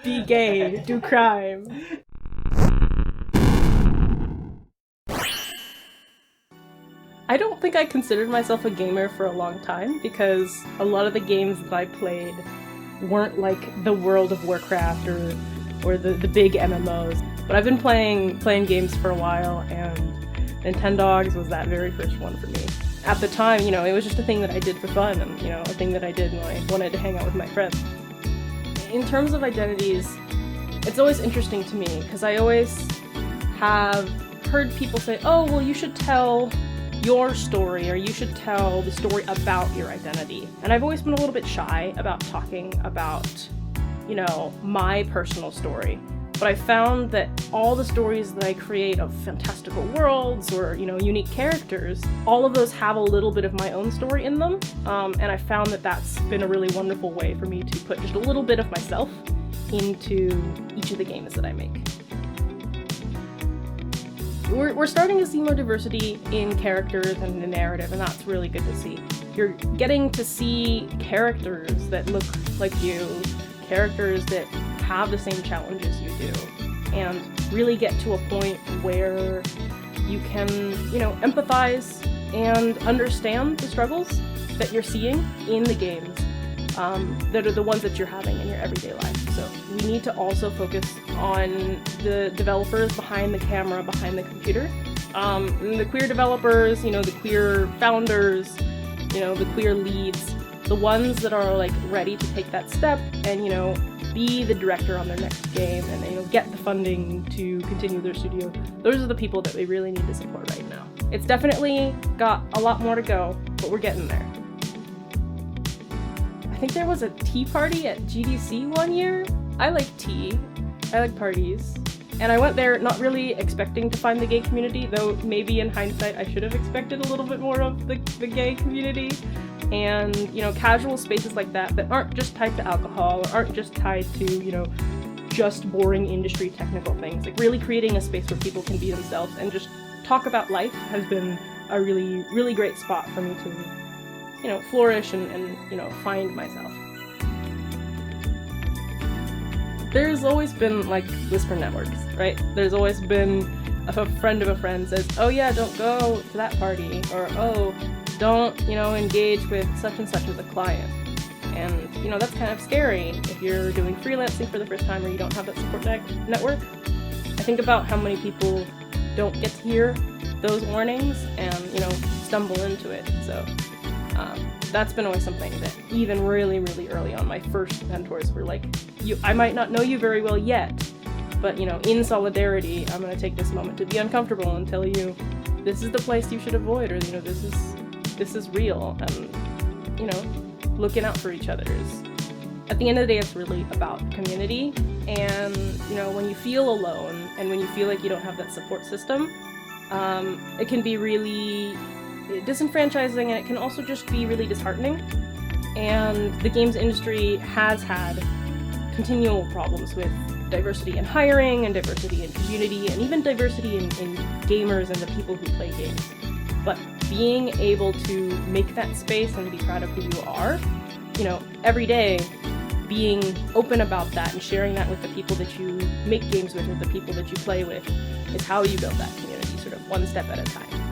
be gay, do crime. I don't think I considered myself a gamer for a long time because a lot of the games that I played weren't like the World of Warcraft or the big MMOs. But I've been playing games for a while, and Nintendogs was that very first one for me. At the time, you know, it was just a thing that I did for fun and, you know, a thing that I did when I wanted to hang out with my friends. In terms of identities, it's always interesting to me because I always have heard people say, oh, well, you should tell your story, or you should tell the story about your identity. And I've always been a little bit shy about talking about, you know, my personal story. But I found that all the stories that I create of fantastical worlds or, you know, unique characters, all of those have a little bit of my own story in them. And I found that that's been a really wonderful way for me to put just a little bit of myself into each of the games that I make. We're starting to see more diversity in characters and in the narrative, and that's really good to see. You're getting to see characters that look like you, characters that have the same challenges you do, and really get to a point where you can, you know, empathize and understand the struggles that you're seeing in the games that are the ones that you're having in your everyday life. So we need to also focus on the developers behind the camera, behind the computer, and the queer developers, you know, the queer founders, you know, the queer leads, the ones that are like ready to take that step and, you know, be the director on their next game and, you know, get the funding to continue their studio. Those are the people that we really need to support right now. It's definitely got a lot more to go, but we're getting there. I think there was a tea party at GDC one year. I like tea. I like parties. And I went there not really expecting to find the gay community, though maybe in hindsight I should have expected a little bit more of the gay community. And, you know, casual spaces like that aren't just tied to alcohol, or aren't just tied to, you know, just boring industry technical things. Like really creating a space where people can be themselves and just talk about life has been a really, really great spot for me to, you know, flourish and you know, find myself. There's always been, like, whisper networks, right? There's always been a friend of a friend says, oh yeah, don't go to that party, or oh, don't, you know, engage with such and such as a client. And, you know, that's kind of scary if you're doing freelancing for the first time or you don't have that support network. I think about how many people don't get to hear those warnings and, you know, stumble into it. So that's been always something that even really, really early on, my first mentors were like, I might not know you very well yet, but, you know, in solidarity, I'm going to take this moment to be uncomfortable and tell you this is the place you should avoid, or, you know, this is real, and, you know, looking out for each other is, at the end of the day, it's really about community. And, you know, when you feel alone and when you feel like you don't have that support system, it can be really disenfranchising, and it can also just be really disheartening. And the games industry has had continual problems with diversity in hiring and diversity in community and even diversity in gamers and the people who play games. But being able to make that space and be proud of who you are, you know, every day, being open about that and sharing that with the people that you make games with or the people that you play with is how you build that community, sort of one step at a time.